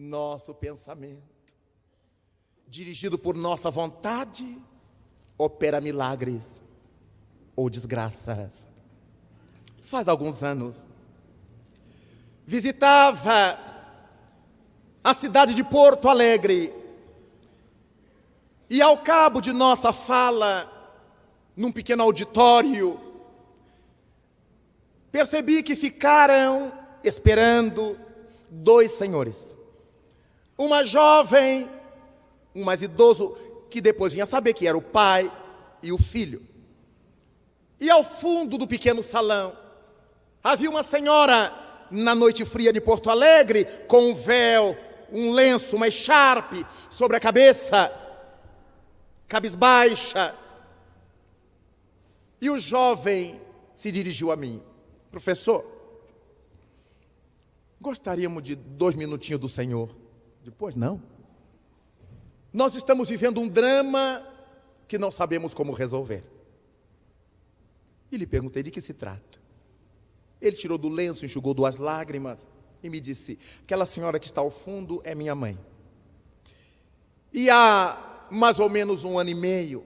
Nosso pensamento, dirigido por nossa vontade, opera milagres ou desgraças. Faz alguns anos, visitava a cidade de Porto Alegre e, ao cabo de nossa fala, num pequeno auditório, percebi que ficaram esperando dois senhores. Uma jovem, um mais idoso, que depois vinha saber que era o pai e o filho. E ao fundo do pequeno salão, havia uma senhora, na noite fria de Porto Alegre, com um véu, um lenço, uma echarpe sobre a cabeça, cabisbaixa. E o jovem se dirigiu a mim: professor, gostaríamos de 2 minutinhos do senhor. Depois não. Nós estamos vivendo um drama que não sabemos como resolver. E lhe perguntei de que se trata. Ele tirou do lenço, enxugou 2 lágrimas e me disse: aquela senhora que está ao fundo é minha mãe. E há mais ou menos 1 ano e meio,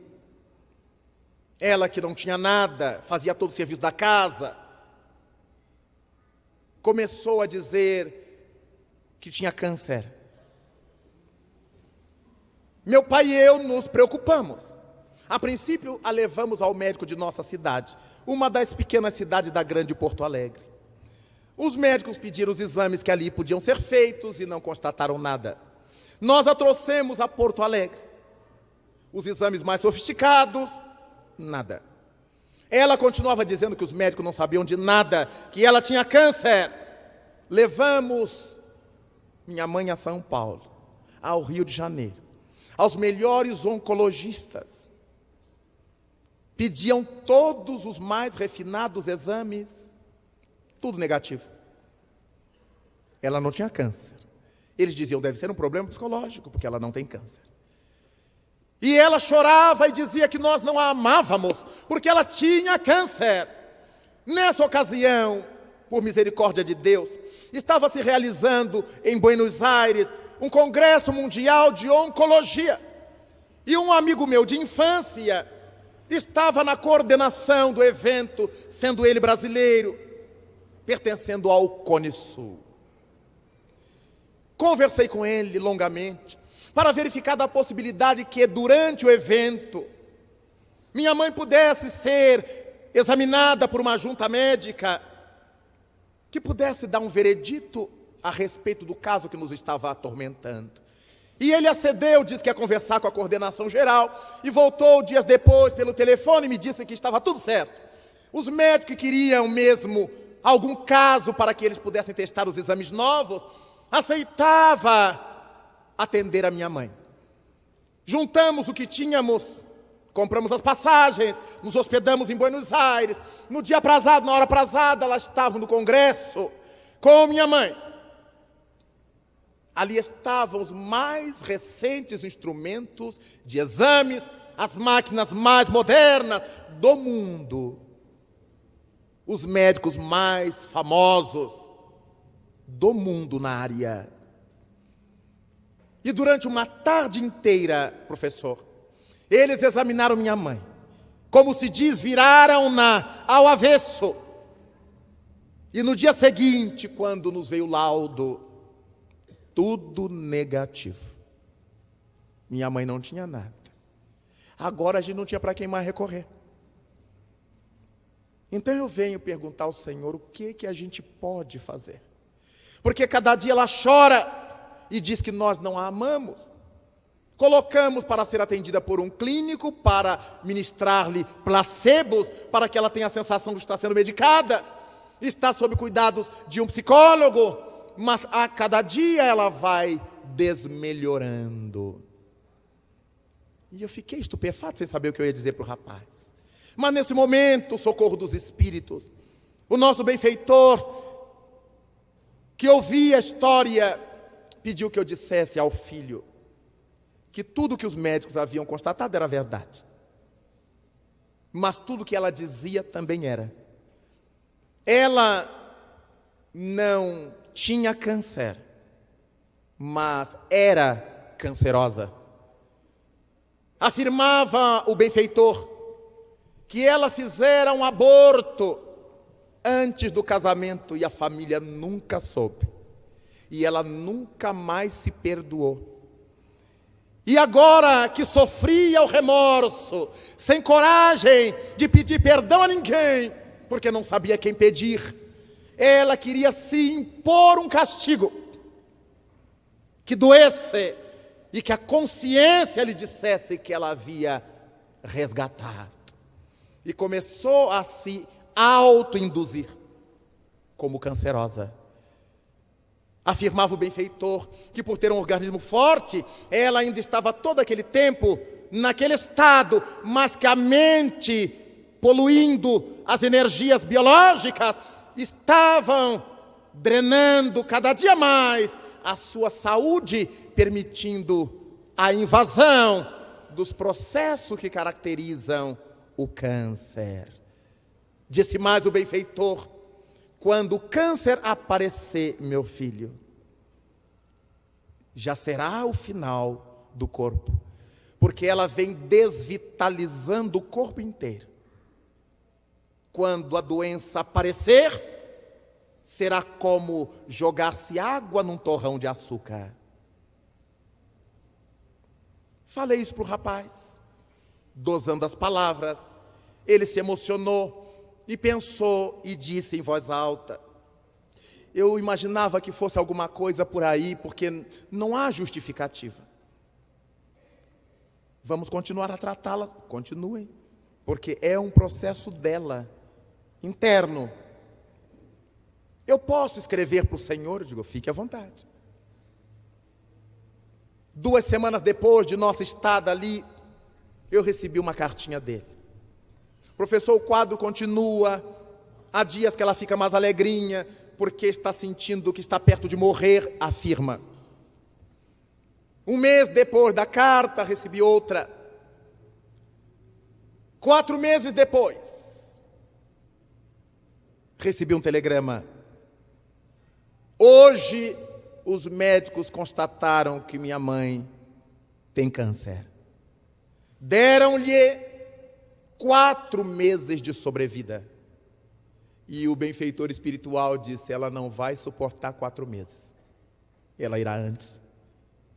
ela, que não tinha nada, fazia todo o serviço da casa, começou a dizer que tinha câncer. Meu pai e eu nos preocupamos. A princípio, a levamos ao médico de nossa cidade, uma das pequenas cidades da grande Porto Alegre. Os médicos pediram os exames que ali podiam ser feitos e não constataram nada. Nós a trouxemos a Porto Alegre. Os exames mais sofisticados, nada. Ela continuava dizendo que os médicos não sabiam de nada, que ela tinha câncer. Levamos minha mãe a São Paulo, ao Rio de Janeiro, aos melhores oncologistas. Pediam todos os mais refinados exames, tudo negativo. Ela não tinha câncer. Eles diziam: deve ser um problema psicológico, porque ela não tem câncer. E ela chorava e dizia que nós não a amávamos, porque ela tinha câncer. Nessa ocasião, por misericórdia de Deus, estava se realizando em Buenos Aires um congresso mundial de oncologia. E um amigo meu de infância estava na coordenação do evento, sendo ele brasileiro, pertencendo ao Cone Sul. Conversei com ele longamente, para verificar da possibilidade que durante o evento minha mãe pudesse ser examinada por uma junta médica que pudesse dar um veredito a respeito do caso que nos estava atormentando. E ele acedeu, disse que ia conversar com a coordenação geral e voltou dias depois pelo telefone e me disse que estava tudo certo. Os médicos que queriam mesmo algum caso para que eles pudessem testar os exames novos, aceitava atender a minha mãe. Juntamos o que tínhamos, compramos as passagens, nos hospedamos em Buenos Aires. No dia aprazado, na hora aprazada, elas estavam no congresso com minha mãe. Ali estavam os mais recentes instrumentos de exames, as máquinas mais modernas do mundo. Os médicos mais famosos do mundo na área. E durante uma tarde inteira, professor, eles examinaram minha mãe. Como se diz, viraram-na ao avesso. E no dia seguinte, quando nos veio o laudo, tudo negativo. Minha mãe não tinha nada. Agora a gente não tinha para quem mais recorrer. Então eu venho perguntar ao Senhor o que a gente pode fazer. Porque cada dia ela chora e diz que nós não a amamos. Colocamos para ser atendida por um clínico, para ministrar-lhe placebos, para que ela tenha a sensação de estar sendo medicada. Está sob cuidados de um psicólogo, mas a cada dia ela vai desmelhorando. E eu fiquei estupefato sem saber o que eu ia dizer para o rapaz. Mas nesse momento, o socorro dos espíritos, o nosso benfeitor, que ouvia a história, pediu que eu dissesse ao filho que tudo que os médicos haviam constatado era verdade. Mas tudo que ela dizia também era. Ela não tinha câncer, mas era cancerosa. Afirmava o benfeitor que ela fizera um aborto antes do casamento e a família nunca soube. E ela nunca mais se perdoou. E agora que sofria o remorso, sem coragem de pedir perdão a ninguém, porque não sabia quem pedir, ela queria se impor um castigo que doesse e que a consciência lhe dissesse que ela havia resgatado. E começou a se auto-induzir como cancerosa. Afirmava o benfeitor que, por ter um organismo forte, ela ainda estava todo aquele tempo naquele estado, mas que a mente, poluindo as energias biológicas, estavam drenando cada dia mais a sua saúde, permitindo a invasão dos processos que caracterizam o câncer. Disse mais o benfeitor: quando o câncer aparecer, meu filho, já será o final do corpo, porque ela vem desvitalizando o corpo inteiro. Quando a doença aparecer, será como jogar-se água num torrão de açúcar. Falei isso para o rapaz, dosando as palavras. Ele se emocionou e pensou e disse em voz alta: eu imaginava que fosse alguma coisa por aí, porque não há justificativa. Vamos continuar a tratá-la? Continuem, porque é um processo dela, interno. Eu posso escrever para o Senhor? Eu digo, fique à vontade. 2 semanas depois de nossa estada ali, eu recebi uma cartinha dele. Professor, o quadro continua. Há dias que ela fica mais alegrinha, porque está sentindo que está perto de morrer, afirma. 1 mês depois da carta, recebi outra. 4 meses depois, recebi um telegrama. Hoje, os médicos constataram que minha mãe tem câncer. Deram-lhe 4 meses de sobrevida. E o benfeitor espiritual disse: ela não vai suportar 4 meses. Ela irá antes.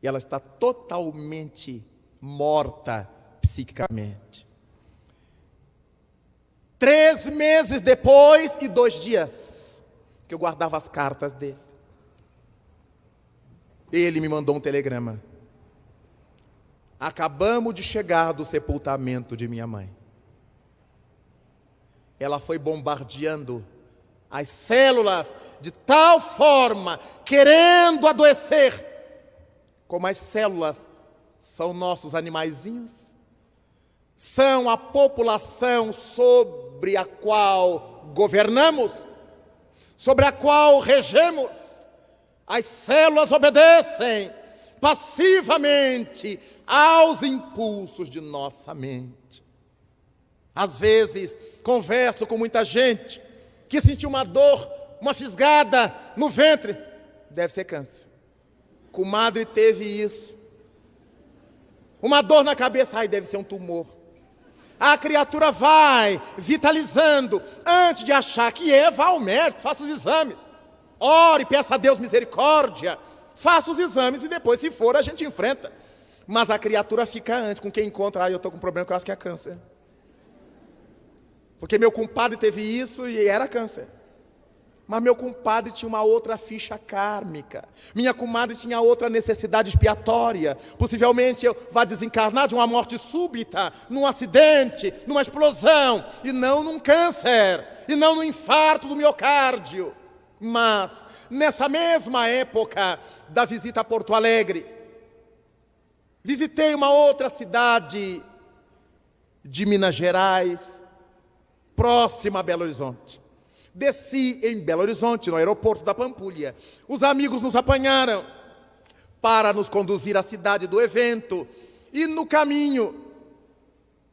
E ela está totalmente morta psiquicamente. 3 meses depois e 2 dias, que eu guardava as cartas dele, ele me mandou um telegrama: acabamos de chegar do sepultamento de minha mãe. Ela foi bombardeando as células de tal forma, querendo adoecer, como as células são nossos animaizinhos, são a população sobre a qual governamos, sobre a qual regemos. As células obedecem passivamente aos impulsos de nossa mente. Às vezes, converso com muita gente que sentiu uma dor, uma fisgada no ventre. Deve ser câncer. Comadre teve isso. Uma dor na cabeça, ai, deve ser um tumor. A criatura vai vitalizando. Antes de achar que vá ao médico, faça os exames. Ore, peça a Deus misericórdia. Faça os exames e depois, se for, a gente enfrenta. Mas a criatura fica antes. Com quem encontra, eu estou com um problema que eu acho que é câncer. Porque meu compadre teve isso e era câncer. Mas meu compadre tinha uma outra ficha kármica. Minha comadre tinha outra necessidade expiatória. Possivelmente eu vá desencarnar de uma morte súbita, num acidente, numa explosão, e não num câncer, e não no infarto do miocárdio. Mas, nessa mesma época da visita a Porto Alegre, visitei uma outra cidade de Minas Gerais, próxima a Belo Horizonte. Desci em Belo Horizonte, no aeroporto da Pampulha. Os amigos nos apanharam para nos conduzir à cidade do evento. E no caminho,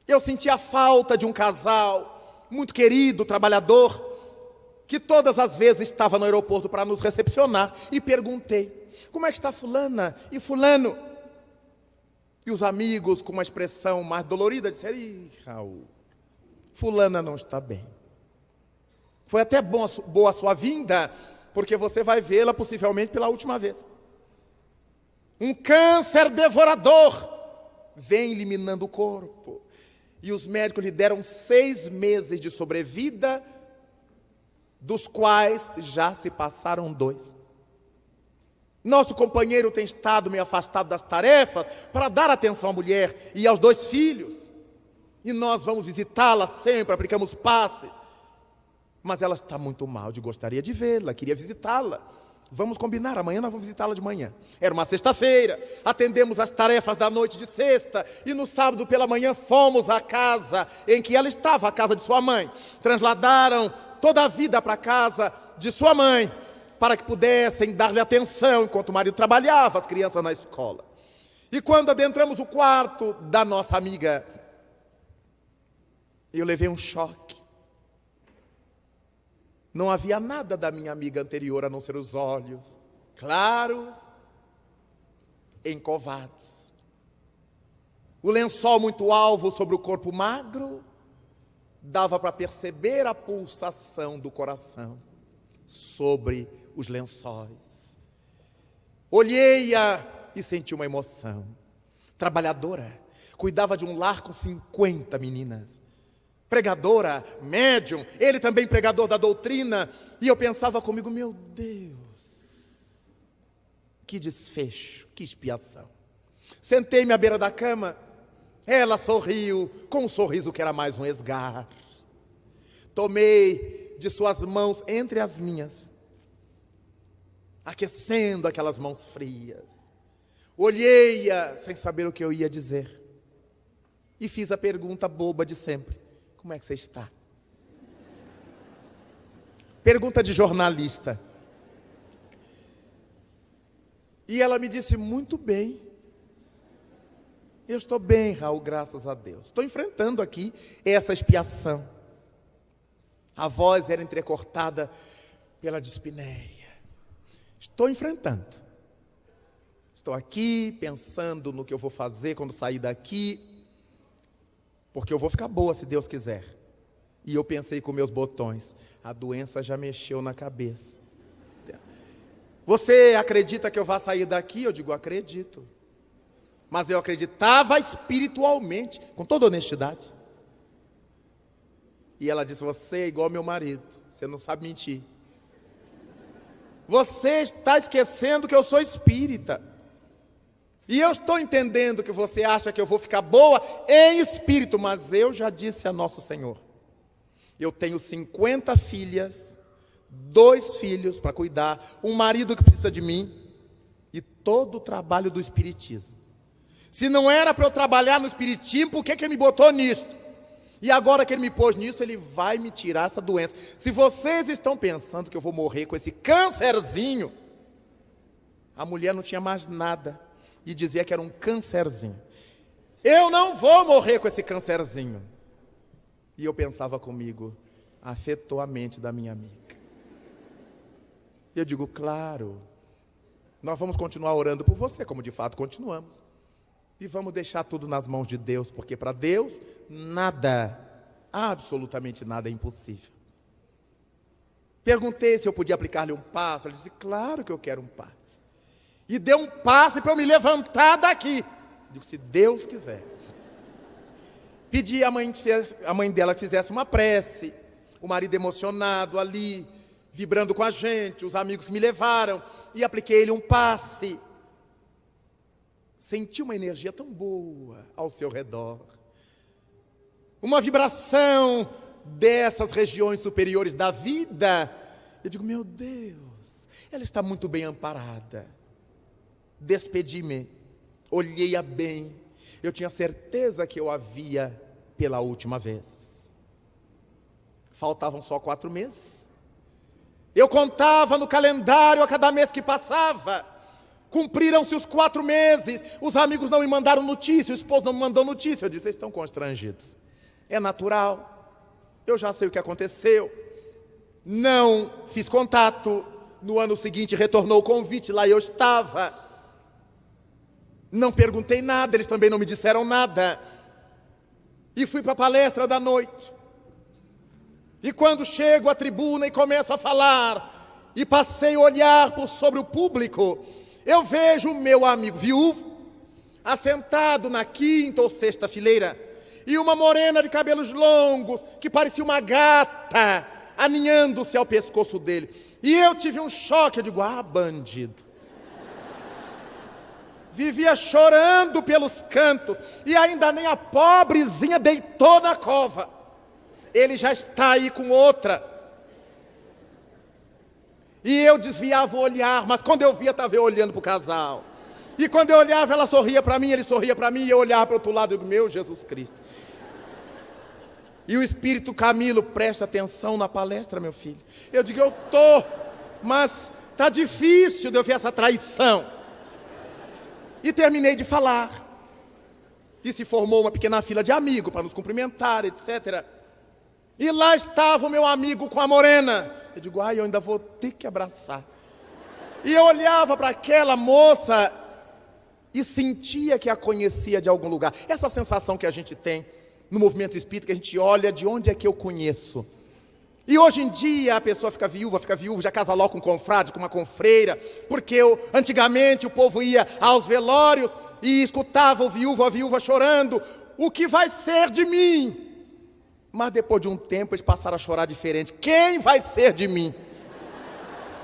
eu senti a falta de um casal muito querido, trabalhador, que todas as vezes estava no aeroporto para nos recepcionar. E perguntei: Como é que está fulana e fulano? E os amigos, com uma expressão mais dolorida, disseram: ih, Raul, fulana não está bem. Foi até boa a sua vinda, porque você vai vê-la possivelmente pela última vez. Um câncer devorador vem eliminando o corpo. E os médicos lhe deram 6 meses de sobrevida, dos quais já se passaram 2. Nosso companheiro tem estado meio afastado das tarefas para dar atenção à mulher e aos 2 filhos. E nós vamos visitá-la sempre, aplicamos passe. Mas ela está muito mal, gostaria de vê-la, queria visitá-la. Vamos combinar, amanhã nós vamos visitá-la de manhã. Era uma sexta-feira, atendemos as tarefas da noite de sexta, e no sábado pela manhã fomos à casa em que ela estava, a casa de sua mãe. Transladaram toda a vida para a casa de sua mãe, para que pudessem dar-lhe atenção enquanto o marido trabalhava, as crianças na escola. E quando adentramos o quarto da nossa amiga, eu levei um choque. Não havia nada da minha amiga anterior a não ser os olhos claros, encovados. O lençol muito alvo sobre o corpo magro dava para perceber a pulsação do coração sobre os lençóis. Olhei-a e senti uma emoção. Trabalhadora, cuidava de um lar com 50 meninas. Pregadora, médium, ele também pregador da doutrina. E eu pensava comigo: meu Deus, que desfecho, que expiação. Sentei-me à beira da cama, ela sorriu, com um sorriso que era mais um esgar. Tomei de suas mãos entre as minhas, aquecendo aquelas mãos frias. Olhei-a sem saber o que eu ia dizer. E fiz a pergunta boba de sempre: como é que você está? Pergunta de jornalista. E ela me disse: muito bem. Eu estou bem, Raul, graças a Deus. Estou enfrentando aqui essa expiação. A voz era entrecortada pela dispneia. Estou enfrentando. Estou aqui pensando no que eu vou fazer quando sair daqui, porque eu vou ficar boa se Deus quiser. E eu pensei com meus botões: a doença já mexeu na cabeça. Você acredita que eu vá sair daqui? Eu digo: acredito. Mas eu acreditava espiritualmente, com toda honestidade. E ela disse: você é igual ao meu marido, você não sabe mentir. Você está esquecendo que eu sou espírita. E eu estou entendendo que você acha que eu vou ficar boa em espírito, mas eu já disse a Nosso Senhor: eu tenho 50 filhas, 2 filhos para cuidar, um marido que precisa de mim, e todo o trabalho do espiritismo. Se não era para eu trabalhar no espiritismo, por que ele me botou nisso? E agora que ele me pôs nisso, ele vai me tirar essa doença. Se vocês estão pensando que eu vou morrer com esse câncerzinho, a mulher não tinha mais nada e dizia que era um câncerzinho. Eu não vou morrer com esse câncerzinho. E eu pensava comigo: afetou a mente da minha amiga. E eu digo: claro, nós vamos continuar orando por você, como de fato continuamos. E vamos deixar tudo nas mãos de Deus, porque para Deus nada, absolutamente nada é impossível. Perguntei se eu podia aplicar-lhe um passe. Ele disse: claro que eu quero um passe. E deu um passe para eu me levantar daqui. Digo: se Deus quiser. Pedi à mãe dela que fizesse uma prece. O marido emocionado ali, vibrando com a gente. Os amigos me levaram e apliquei-lhe um passe. Senti uma energia tão boa ao seu redor. Uma vibração dessas regiões superiores da vida. Eu digo: meu Deus, ela está muito bem amparada. Despedi-me, olhei-a bem. Eu tinha certeza que eu a via pela última vez. Faltavam só 4 meses. Eu contava no calendário a cada mês que passava. Cumpriram-se os 4 meses. Os amigos não me mandaram notícia, o esposo não me mandou notícia. Eu disse: vocês estão constrangidos. É natural. Eu já sei o que aconteceu. Não fiz contato, No ano seguinte retornou o convite, lá eu estava. Não perguntei nada, eles também não me disseram nada. E fui para a palestra da noite. E quando chego à tribuna e começo a falar, e passei a olhar por sobre o público, eu vejo o meu amigo viúvo, assentado na quinta ou sexta fileira, e uma morena de cabelos longos, que parecia uma gata, aninhando-se ao pescoço dele. E eu tive um choque, eu digo, bandido. Vivia chorando pelos cantos, e ainda nem a pobrezinha deitou na cova. Ele já está aí com outra. E eu desviava o olhar, mas quando eu via, estava eu olhando para o casal. E quando eu olhava, ela sorria para mim, ele sorria para mim, e eu olhava para o outro lado e digo, meu Jesus Cristo. E o Espírito Camilo, presta atenção na palestra, meu filho. Eu digo, eu tô, mas está difícil de eu ver essa traição. E terminei de falar. E se formou uma pequena fila de amigos para nos cumprimentar, etc. E lá estava o meu amigo com a morena. Eu digo, eu ainda vou ter que abraçar. E eu olhava para aquela moça e sentia que a conhecia de algum lugar. Essa sensação que a gente tem no movimento espírita, que a gente olha de onde é que eu conheço. E hoje em dia a pessoa fica viúva, já casa logo com um confrade, com uma confreira, porque antigamente o povo ia aos velórios e escutava o viúvo, a viúva chorando, o que vai ser de mim? Mas depois de um tempo eles passaram a chorar diferente. Quem vai ser de mim?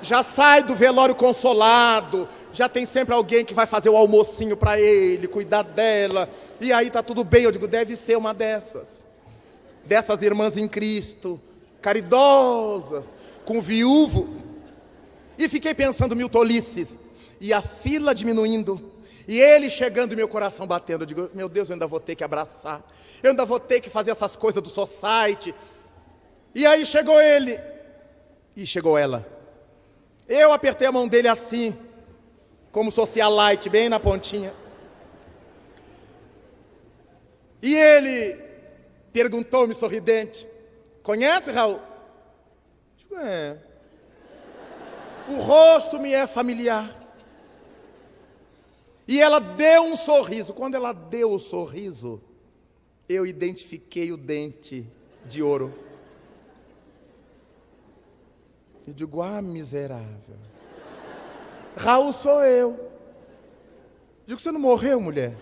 Já sai do velório consolado, já tem sempre alguém que vai fazer o almocinho para ele, cuidar dela, e aí está tudo bem. Eu digo, deve ser uma dessas irmãs em Cristo, caridosas, com viúvo. E fiquei pensando mil tolices, e a fila diminuindo, e ele chegando e meu coração batendo. Eu digo, meu Deus, eu ainda vou ter que abraçar, eu ainda vou ter que fazer essas coisas do society. E aí chegou ele, e chegou ela. Eu apertei a mão dele assim, como socialite, bem na pontinha. E ele perguntou-me sorridente, conhece, Raul? Digo, o rosto me é familiar. E ela deu um sorriso. Quando ela deu o sorriso, eu identifiquei o dente de ouro. E digo, miserável. Raul sou eu. Digo, você não morreu, mulher?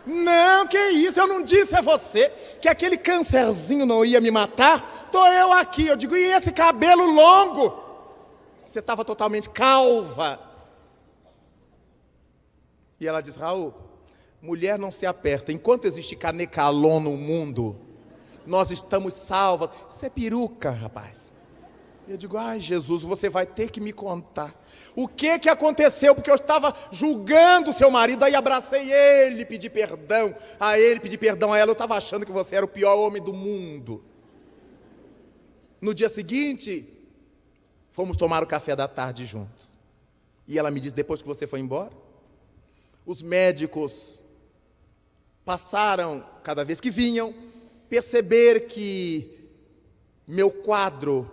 Não, que isso, eu não disse a você que aquele cancerzinho não ia me matar. Tô eu aqui. Eu digo, e esse cabelo longo? Você estava totalmente calva. E ela diz, Raul, mulher não se aperta. Enquanto existe canecalon no mundo, nós estamos salvas. Isso é peruca, rapaz. Eu digo, Jesus, você vai ter que me contar. O que aconteceu? Porque eu estava julgando o seu marido, aí abracei ele, pedi perdão a ele, pedi perdão a ela. Eu estava achando que você era o pior homem do mundo. No dia seguinte, fomos tomar o café da tarde juntos. E ela me disse, depois que você foi embora, os médicos passaram, cada vez que vinham, perceber que meu quadro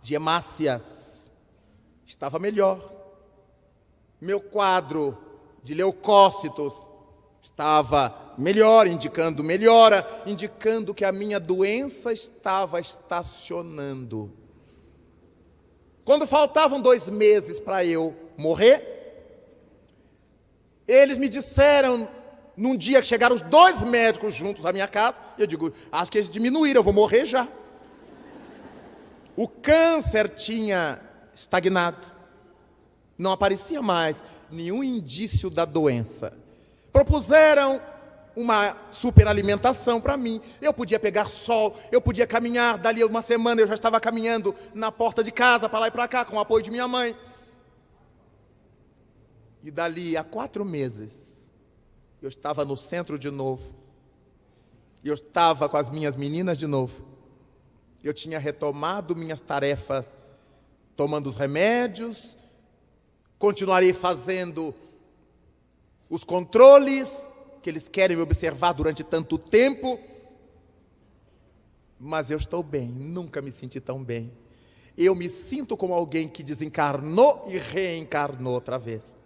de hemácias estava melhor. Meu quadro de leucócitos estava melhor, indicando melhora, indicando que a minha doença estava estacionando. Quando faltavam 2 meses para eu morrer, eles me disseram, num dia que chegaram os 2 médicos juntos à minha casa, eu digo, acho que eles diminuíram, eu vou morrer já. O câncer tinha estagnado, não aparecia mais nenhum indício da doença. Propuseram uma superalimentação para mim. Eu podia pegar sol, eu podia caminhar, dali uma semana eu já estava caminhando na porta de casa, para lá e para cá, com o apoio de minha mãe. E dali a 4 meses, eu estava no centro de novo. Eu estava com as minhas meninas de novo. Eu tinha retomado minhas tarefas, tomando os remédios, continuarei fazendo os controles que eles querem me observar durante tanto tempo, mas eu estou bem, nunca me senti tão bem. eu me sinto como alguém que desencarnou e reencarnou outra vez.